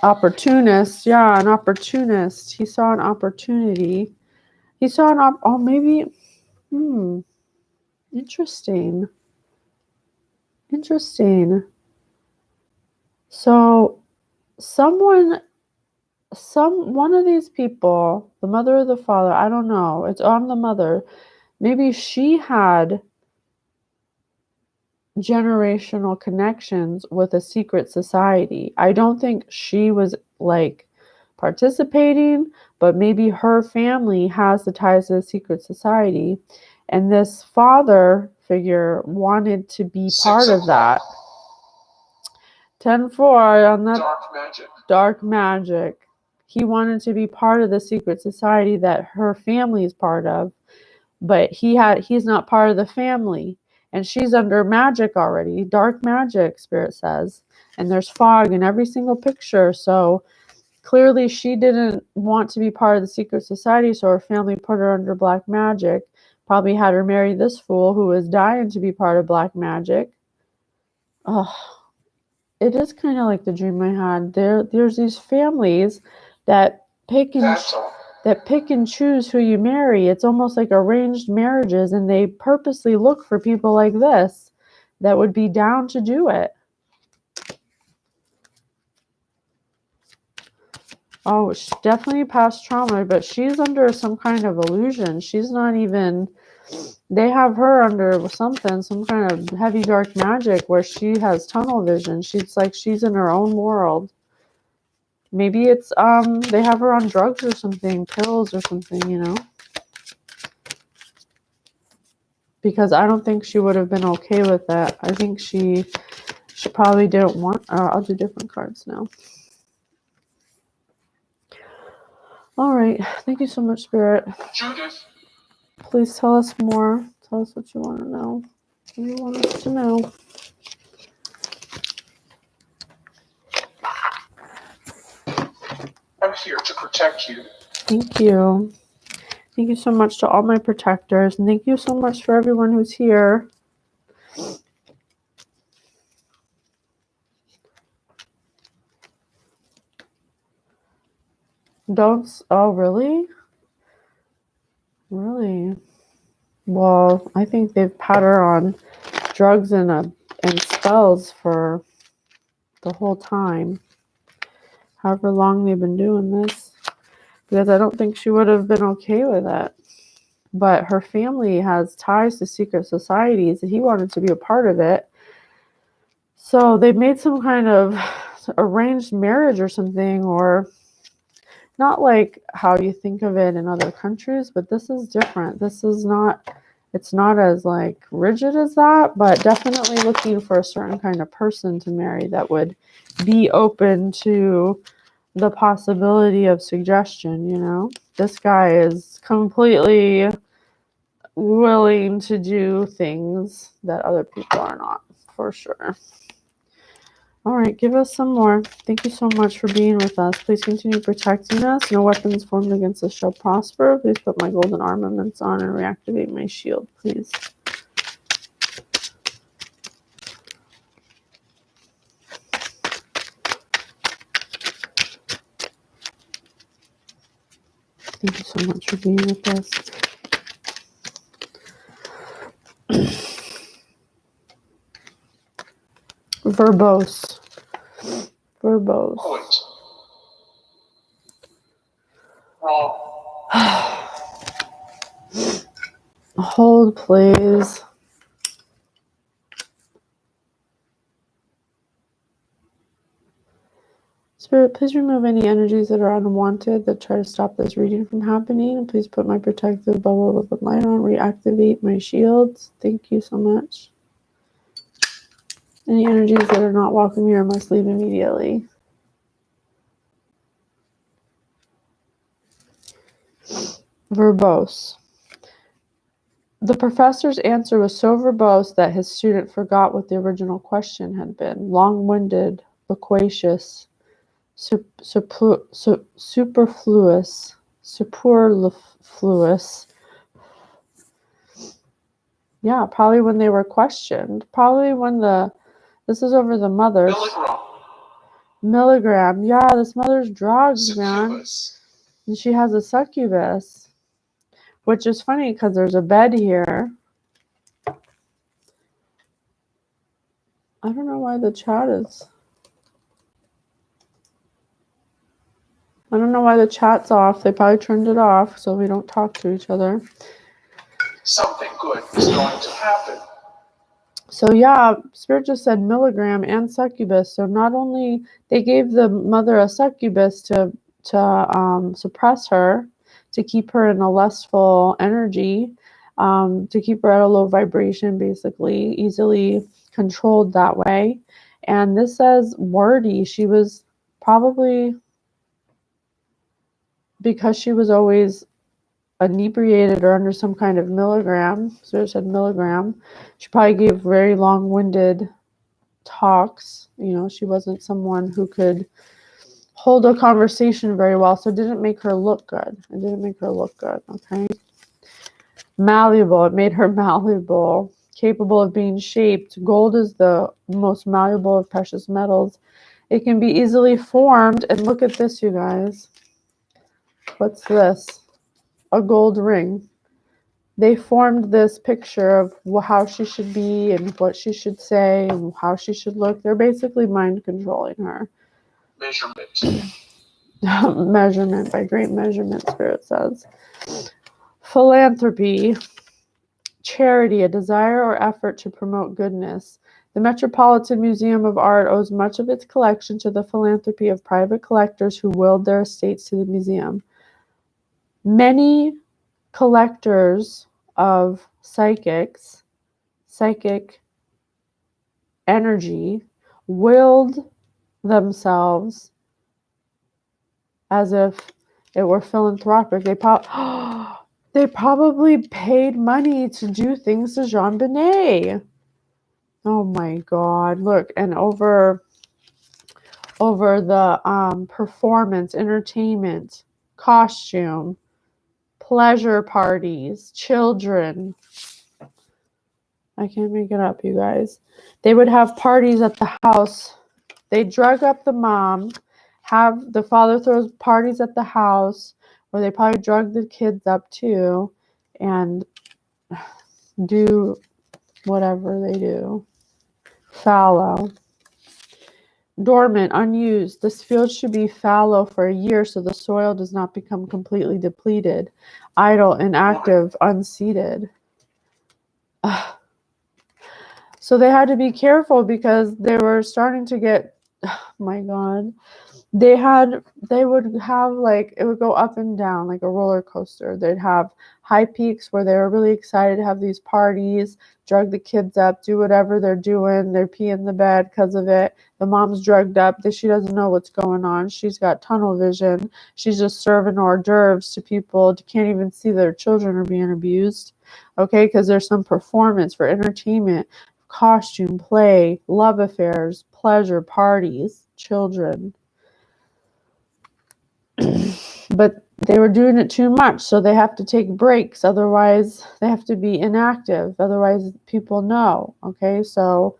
Opportunist, yeah, an opportunist. He saw an opportunity. He saw interesting. So one of these people, the mother or the father, I don't know. It's on the mother. Maybe she had generational connections with a secret society. I don't think she was like participating, but maybe her family has the ties to the secret society, and this father figure wanted to be part of that. 10-4 on that. Dark magic. Dark magic. he wanted to be part of the secret society that her family is part of, but he's not part of the family, and she's under magic already, dark magic, Spirit says, and there's fog in every single picture. So clearly she didn't want to be part of the secret society, so her family put her under black magic, probably had her marry this fool who was dying to be part of black magic. Oh, it is kind of like the dream I had. There's these families that pick and choose who you marry. It's almost like arranged marriages, and they purposely look for people like this that would be down to do it. Oh, it's definitely past trauma, but she's under some kind of illusion. She's not even, they have her under something, some kind of heavy dark magic where she has tunnel vision. She's like, she's in her own world. Maybe it's, they have her on drugs or something, pills or something, you know? Because I don't think she would have been okay with that. I think she probably didn't want, I'll do different cards now. All right. Thank you so much, Spirit. Judith? Please tell us more. Tell us what you want to know. What do you want us to know? I'm here to protect you. Thank you. Thank you so much to all my protectors. And thank you so much for everyone who's here. Oh, really? Really? Well, I think they've had her on drugs and spells for the whole time. However long they've been doing this. Because I don't think she would have been okay with it. But her family has ties to secret societies, and he wanted to be a part of it. So they made some kind of arranged marriage or something, or not like how you think of it in other countries, but this is different. This is not, it's not as like rigid as that, but definitely looking for a certain kind of person to marry that would be open to the possibility of suggestion, you know? This guy is completely willing to do things that other people are not, for sure. All right, give us some more. Thank you so much for being with us. Please continue protecting us. No weapons formed against us shall prosper. Please put my golden armaments on and reactivate my shield, please. Thank you so much for being with us. Verbose. Verbose. Point. Wrong. Hold, please. Spirit, please remove any energies that are unwanted that try to stop this reading from happening. And please put my protective bubble of light on. Reactivate my shields. Thank you so much. Any energies that are not welcome here must leave immediately. Verbose. The professor's answer was so verbose that his student forgot what the original question had been. Long-winded, loquacious, superfluous. Yeah, probably when they were questioned. Probably when this is over the mother. Milligram. Yeah, this mother's drugs, man. And she has a succubus. Which is funny because there's a bed here. I don't know why the chat is. I don't know why the chat's off. They probably turned it off so we don't talk to each other. Something good is going to happen. So yeah, Spirit just said milligram and succubus. So not only they gave the mother a succubus to suppress her, to keep her in a lustful energy, to keep her at a low vibration, basically, easily controlled that way. And this says wordy. She was probably, because she was always inebriated or under some kind of milligram, so it said milligram, she probably gave very long-winded talks. She wasn't someone who could hold a conversation very well, so it didn't make her look good. Okay. Malleable. It made her malleable, capable of being shaped. Gold is the most malleable of precious metals. It can be easily formed. And look at this, you guys. What's this? A gold ring. They formed this picture of how she should be and what she should say and how she should look. They're basically mind controlling her. Measurement. Measurement, by great measurement, Spirit says. Philanthropy. Charity, a desire or effort to promote goodness. The Metropolitan Museum of Art owes much of its collection to the philanthropy of private collectors who willed their estates to the museum. Many collectors of psychic energy willed themselves as if it were philanthropic. They probably paid money to do things to Jon-Benet. Oh my God! Look, and over the performance, entertainment, costume, pleasure parties, children. I can't make it up, you guys. They would have parties at the house. They drug up the mom. Have the father throws parties at the house where they probably drug the kids up too, and do whatever they do. Fallow. Dormant, unused. This field should be fallow for a year so the soil does not become completely depleted. Idle, inactive, unseeded. So they had to be careful because they were starting to get, oh my God. They would have it would go up and down like a roller coaster. They'd have high peaks where they were really excited to have these parties, drug the kids up, do whatever they're doing. They're peeing the bed because of it. The mom's drugged up. She doesn't know what's going on. She's got tunnel vision. She's just serving hors d'oeuvres to people. Can't even see their children are being abused. Okay, because there's some performance for entertainment, costume, play, love affairs, pleasure, parties, children. But they were doing it too much, so they have to take breaks. Otherwise, they have to be inactive. Otherwise, people know. Okay, so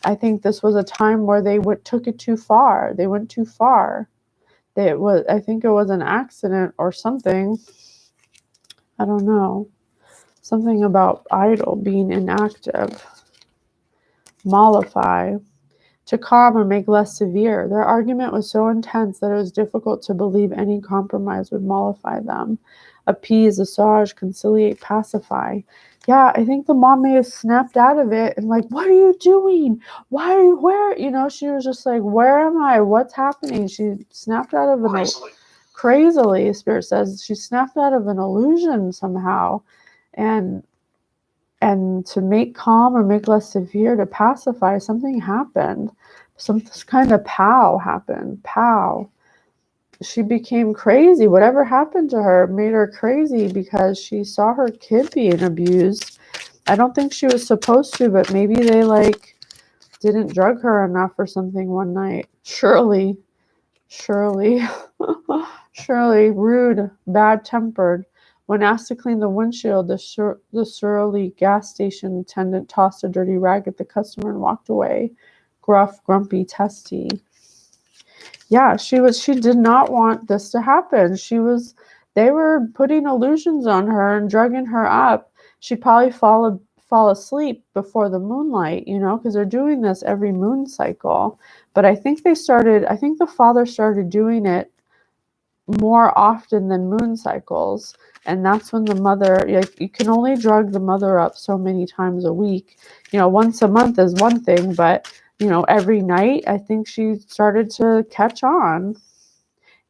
I think this was a time where they took it too far. They went too far. I think it was an accident or something. I don't know. Something about idle, being inactive. Mollify. To calm or make less severe. Their argument was so intense that it was difficult to believe any compromise would mollify them. Appease, assuage, conciliate, pacify. Yeah, I think the mom may have snapped out of it and what are you doing? Where? She was just like, where am I? What's happening? She snapped out of crazily, Spirit says. She snapped out of an illusion somehow. And to make calm or make less severe, to pacify, something happened. Some kind of pow happened. Pow. She became crazy. Whatever happened to her made her crazy because she saw her kid being abused. I don't think she was supposed to, but maybe they didn't drug her enough or something one night. Surely, rude, bad-tempered. When asked to clean the windshield, the surly gas station attendant tossed a dirty rag at the customer and walked away. Gruff, grumpy, testy. Yeah, she did not want this to happen. They were putting illusions on her and drugging her up. She'd probably fall asleep before the moonlight, because they're doing this every moon cycle. But I think the father started doing it more often than moon cycles. And that's when the mother, you can only drug the mother up so many times a week. Once a month is one thing, but, every night, I think she started to catch on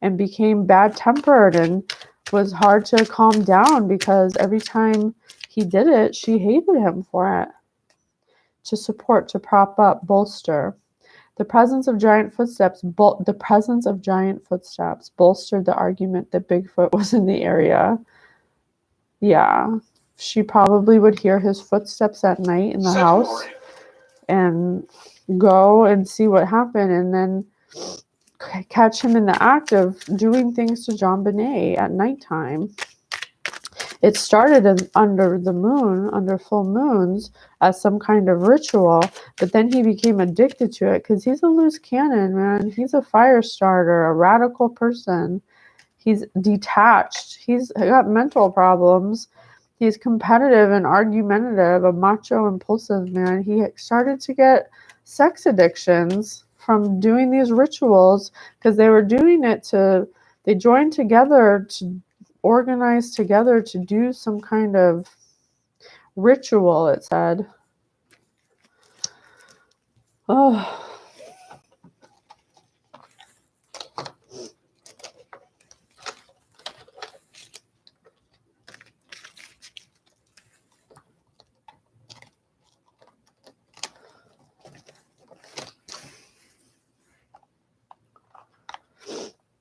and became bad-tempered and was hard to calm down because every time he did it, she hated him for it. To support, to prop up, bolster. The presence of giant footsteps bolstered the argument that Bigfoot was in the area. Yeah, she probably would hear his footsteps at night in the house and go and see what happened, and then catch him in the act of doing things to Jon-Benet at nighttime. It started under the moon, under full moons, as some kind of ritual, but then he became addicted to it because he's a loose cannon, man. He's a fire starter, a radical person. He's detached. He's got mental problems. He's competitive and argumentative, a macho, impulsive man. He started to get sex addictions from doing these rituals because they were doing it they joined together to organize together to do some kind of ritual, it said. Oh.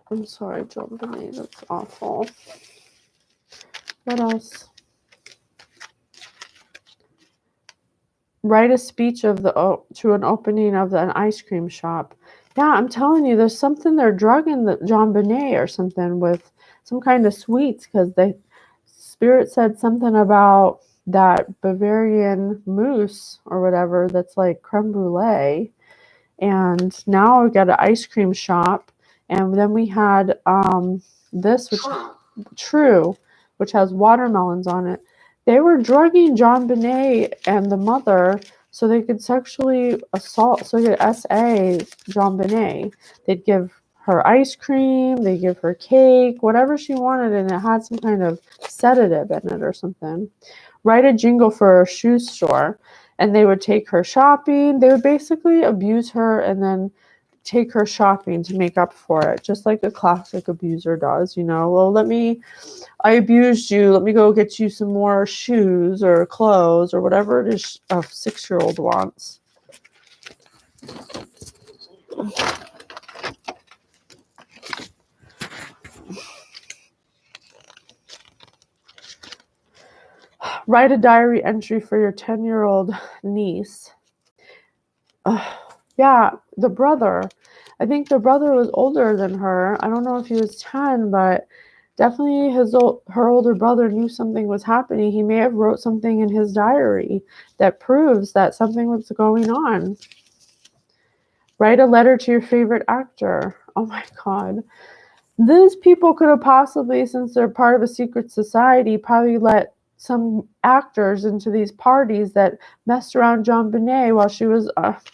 I'm sorry, Jon-Benet, that's awful. What else? Write a speech to an opening of an ice cream shop. Yeah, I'm telling you, there's something they're drugging the Jon-Benet or something with some kind of sweets, because Spirit said something about that Bavarian mousse or whatever that's like creme brulee. And now we've got an ice cream shop, and then we had this, which True, which has watermelons on it. They were drugging Jon-Benet and the mother so they could sexually assault, so they could SA Jon-Benet. They'd give her ice cream, they'd give her cake, whatever she wanted, and it had some kind of sedative in it or something. Write a jingle for a shoe store, and they would take her shopping. They would basically abuse her and then take her shopping to make up for it, just like a classic abuser does, Well, I abused you, let me go get you some more shoes or clothes or whatever it is a 6-year-old wants. Write a diary entry for your 10-year-old niece. Yeah, the brother. I think the brother was older than her. I don't know if he was 10, but definitely her older brother knew something was happening. He may have wrote something in his diary that proves that something was going on. Write a letter to your favorite actor. Oh my God. These people could have possibly, since they're part of a secret society, probably let some actors into these parties that messed around Jon-Benet while she was out.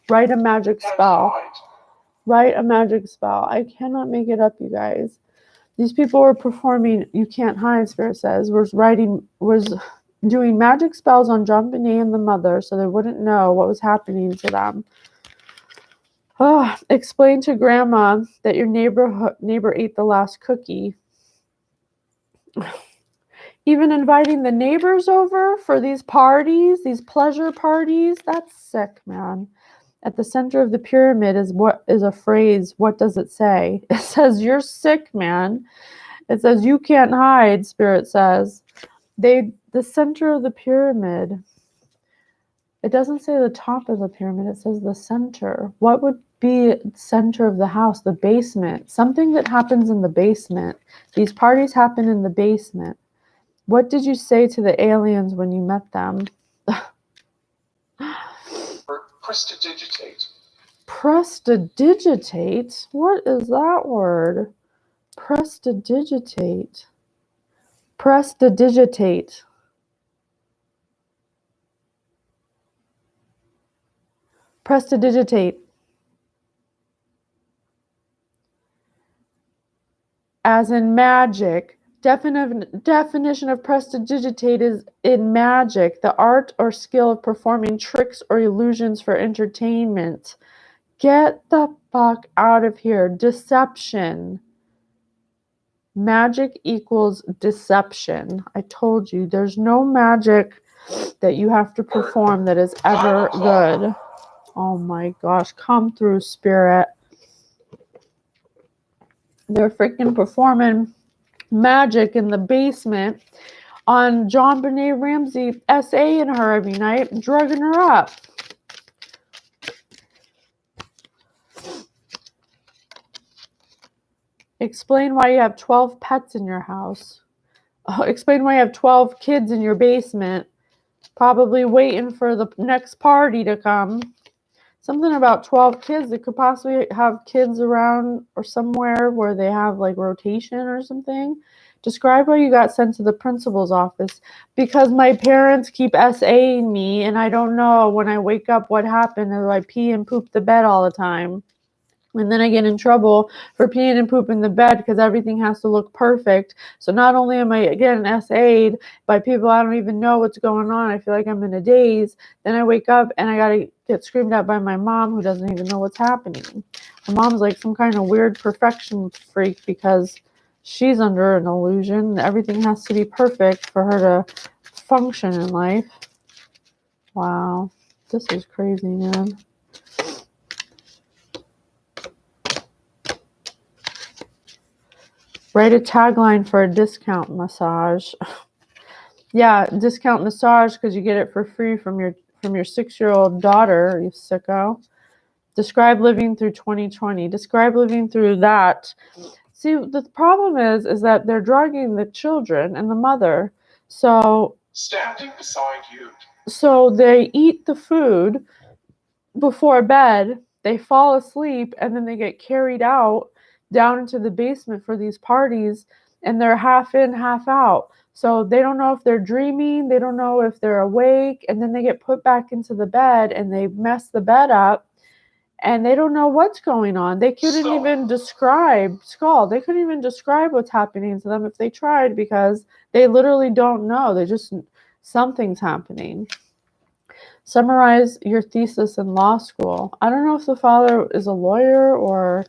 Write a magic spell. Write a magic spell. I cannot make it up, you guys. These people were performing You Can't Hide, Spirit says, was doing magic spells on Jon-Benet and the mother so they wouldn't know what was happening to them. Explain to Grandma that your neighbor ate the last cookie. Even inviting the neighbors over for these parties, these pleasure parties, that's sick, man. At the center of the pyramid is a phrase. What does it say? It says, you're sick, man. It says, you can't hide, Spirit says. The center of the pyramid. It doesn't say the top of the pyramid. It says the center. What would be center of the house? The basement. Something that happens in the basement. These parties happen in the basement. What did you say to the aliens when you met them? Prestidigitate. Prestidigitate? What is that word? Prestidigitate. Prestidigitate. Prestidigitate. As in magic. Definition of prestidigitate is in magic, the art or skill of performing tricks or illusions for entertainment. Get the fuck out of here. Deception. Magic equals deception. I told you, there's no magic that you have to perform that is ever good. Oh my gosh, come through, Spirit. They're freaking performing magic in the basement on Jon-Benet Ramsey, SA-ing her every night, drugging her up. Explain why you have 12 pets in your house. Explain why you have 12 kids in your basement, probably waiting for the next party to come. Something about 12 kids. They could possibly have kids around or somewhere where they have like rotation or something. Describe why you got sent to the principal's office. Because my parents keep SAing me and I don't know when I wake up what happened, or I pee and poop the bed all the time. And then I get in trouble for peeing and pooping the bed because everything has to look perfect. So not only am I getting SA'd by people I don't even know what's going on, I feel like I'm in a daze. Then I wake up and I gotta get screamed at by my mom, who doesn't even know what's happening. My mom's like some kind of weird perfection freak because she's under an illusion. Everything has to be perfect for her to function in life. Wow, this is crazy, man. Write a tagline for a discount massage. Yeah, discount massage because you get it for free from your 6-year-old daughter, you sicko. Describe living through 2020. Describe living through that. See, the problem is that they're drugging the children and the mother. So Standing beside you. So they eat the food before bed, they fall asleep, and then they get carried out down into the basement for these parties, and they're half in, half out. So they don't know if they're dreaming, they don't know if they're awake, and then they get put back into the bed and they mess the bed up, and they don't know what's going on. They couldn't even describe They couldn't even describe what's happening to them if they tried, because they literally don't know. They just, something's happening. Summarize your thesis in law school. I don't know if the father is a lawyer or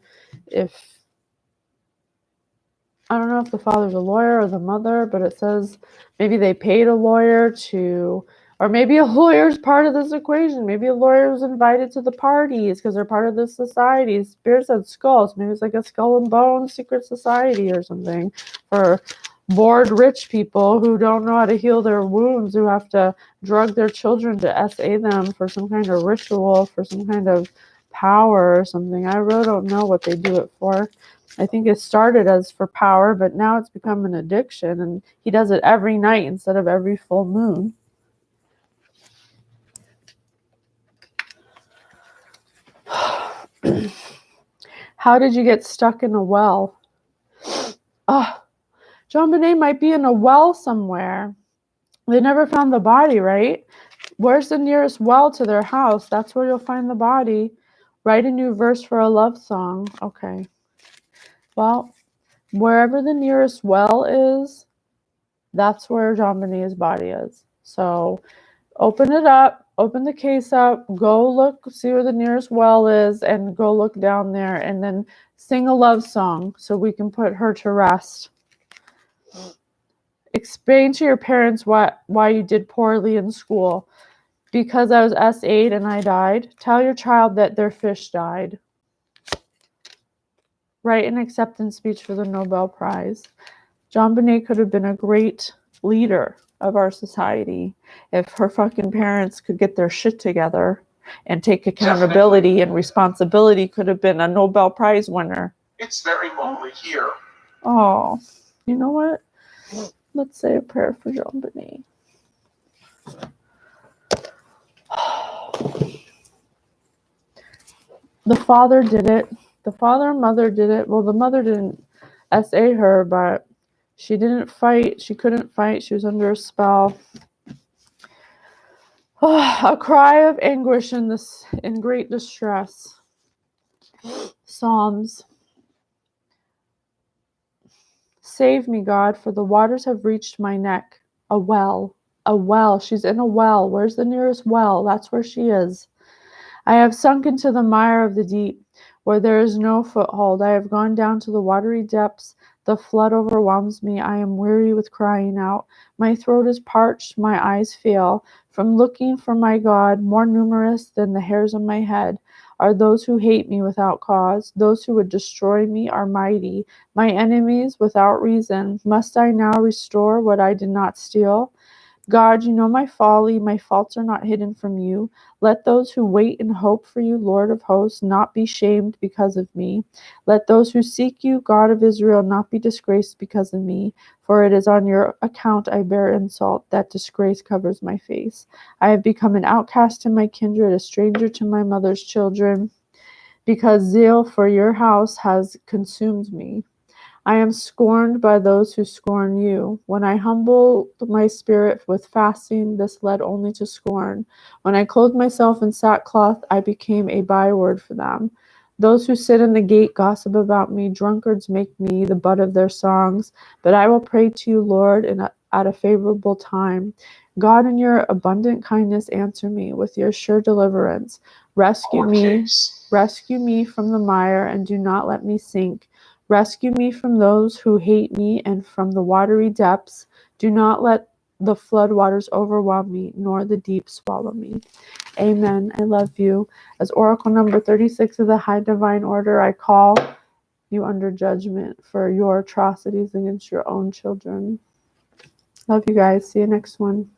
I don't know if the father's a lawyer or the mother, but it says maybe they paid a lawyer to, or maybe a lawyer's part of this equation. Maybe a lawyer was invited to the parties because they're part of this society. Spirit said skulls. Maybe it's like a skull and bones secret society or something for bored rich people who don't know how to heal their wounds, who have to drug their children to SA them for some kind of ritual, for some kind of power or something. I really don't know what they do it for. I think it started as for power, but now it's become an addiction, and he does it every night instead of every full moon. How did you get stuck in a well? Oh, Jon-Benet might be in a well somewhere. They never found the body, right? Where's the nearest well to their house? That's where you'll find the body. Write a new verse for a love song. Okay. Well, wherever the nearest well is, that's where Jon-Benet's body is. So open it up, open the case up, go look, see where the nearest well is, and go look down there, and then sing a love song so we can put her to rest. Explain to your parents why you did poorly in school. Because I was S8 and I died. Tell your child that their fish died. Write an acceptance speech for the Nobel Prize. Jon-Benet could have been a great leader of our society if her fucking parents could get their shit together and take accountability and responsibility. Could have been a Nobel Prize winner. It's very lonely here. Oh, you know what? Let's say a prayer for Jon-Benet. The father did it. The father and mother did it. Well, the mother didn't SA her, but she didn't fight. She couldn't fight. She was under a spell. Oh, a cry of anguish in great distress. Psalms. Save me, God, for the waters have reached my neck. A well. A well. She's in a well. Where's the nearest well? That's where she is. I have sunk into the mire of the deep, where there is no foothold. I have gone down to the watery depths. The flood overwhelms me. I am weary with crying out. My throat is parched. My eyes fail. From looking for my God, more numerous than the hairs on my head, are those who hate me without cause. Those who would destroy me are mighty, my enemies without reason. Must I now restore what I did not steal? God, you know my folly. My faults are not hidden from you. Let those who wait and hope for you, Lord of hosts, not be shamed because of me. Let those who seek you, God of Israel, not be disgraced because of me. For it is on your account I bear insult, that disgrace covers my face. I have become an outcast in my kindred, a stranger to my mother's children, because zeal for your house has consumed me. I am scorned by those who scorn you. When I humbled my spirit with fasting, this led only to scorn. When I clothed myself in sackcloth, I became a byword for them. Those who sit in the gate gossip about me. Drunkards make me the butt of their songs. But I will pray to you, Lord, at a favorable time. God, in your abundant kindness, answer me with your sure deliverance. Rescue me from the mire, and do not let me sink. Rescue me from those who hate me and from the watery depths. Do not let the flood waters overwhelm me, nor the deep swallow me. Amen. I love you. As Oracle number 36 of the High Divine Order, I call you under judgment for your atrocities against your own children. Love you guys. See you next one.